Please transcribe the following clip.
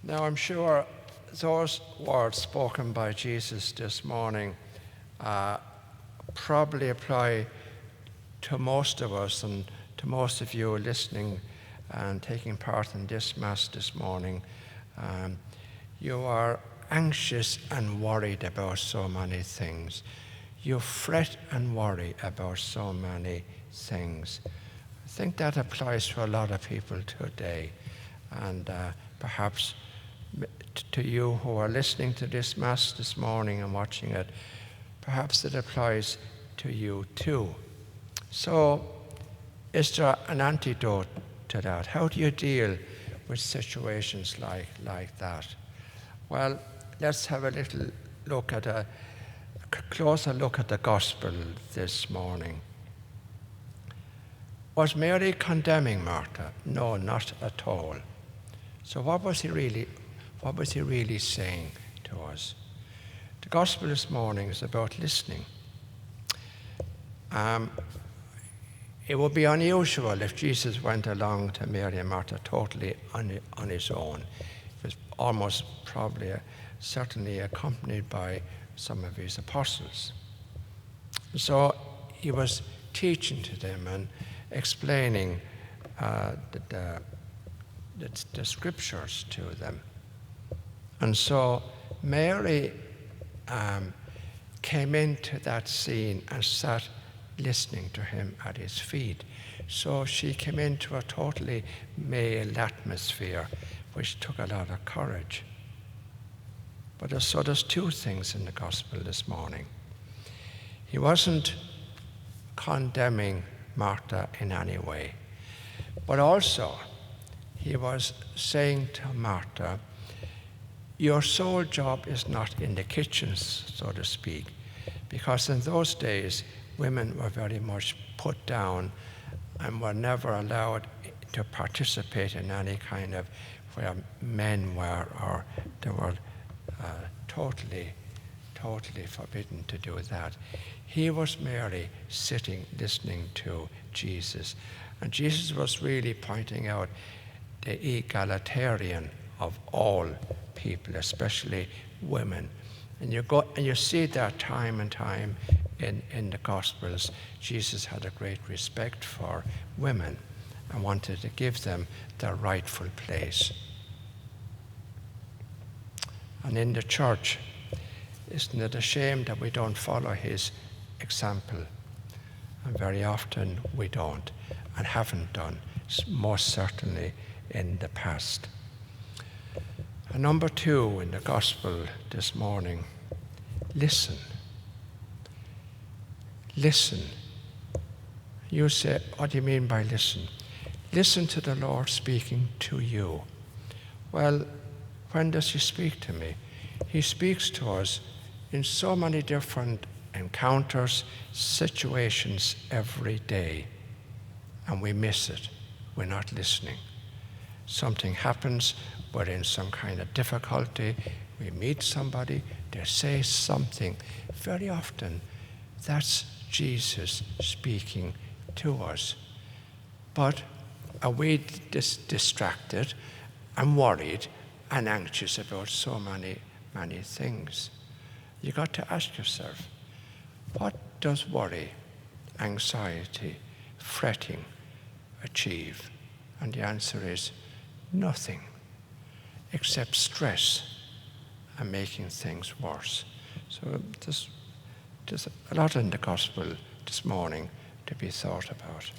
Now, I'm sure those words spoken by Jesus this morning probably apply to most of us and to most of you listening and taking part in this Mass this morning. You are anxious and worried about so many things. You fret and worry about so many things. I think that applies to a lot of people today, and perhaps to you who are listening to this Mass this morning and watching it, perhaps it applies to you too. So, is there an antidote to that? How do you deal with situations like that? Well, let's have a little look at a closer look at the Gospel this morning. Was Mary condemning Martha? No, not at all. So what was he really saying to us? The Gospel this morning is about listening. It would be unusual if Jesus went along to Mary and Martha totally on his own. He was almost probably certainly accompanied by some of his apostles. So he was teaching to them and explaining the scriptures to them. And so Mary came into that scene and sat listening to him at his feet. So she came into a totally male atmosphere, which took a lot of courage. But there's two things in the Gospel this morning. He wasn't condemning Martha in any way, but also he was saying to Martha, your sole job is not in the kitchens, so to speak, because in those days women were very much put down and were never allowed to participate in any kind of where men were, or they were totally forbidden to do that. He was merely sitting, listening to Jesus. And Jesus was really pointing out the egalitarian of all people, especially women. And you see that time and time in the Gospels. Jesus had a great respect for women and wanted to give them their rightful place. And in the church, isn't it a shame that we don't follow his example? And very often we don't, and haven't done, most certainly in the past. And number two in the Gospel this morning, listen. Listen. You say, what do you mean by listen? Listen to the Lord speaking to you. Well, when does he speak to me? He speaks to us in so many different encounters, situations every day, and we miss it. We're not listening. Something happens, we're in some kind of difficulty, we meet somebody, they say something. Very often, that's Jesus speaking to us. But are we distracted and worried and anxious about so many things? You got to ask yourself, what does worry, anxiety, fretting achieve? And the answer is nothing, except stress and making things worse. So there's a lot in the Gospel this morning to be thought about.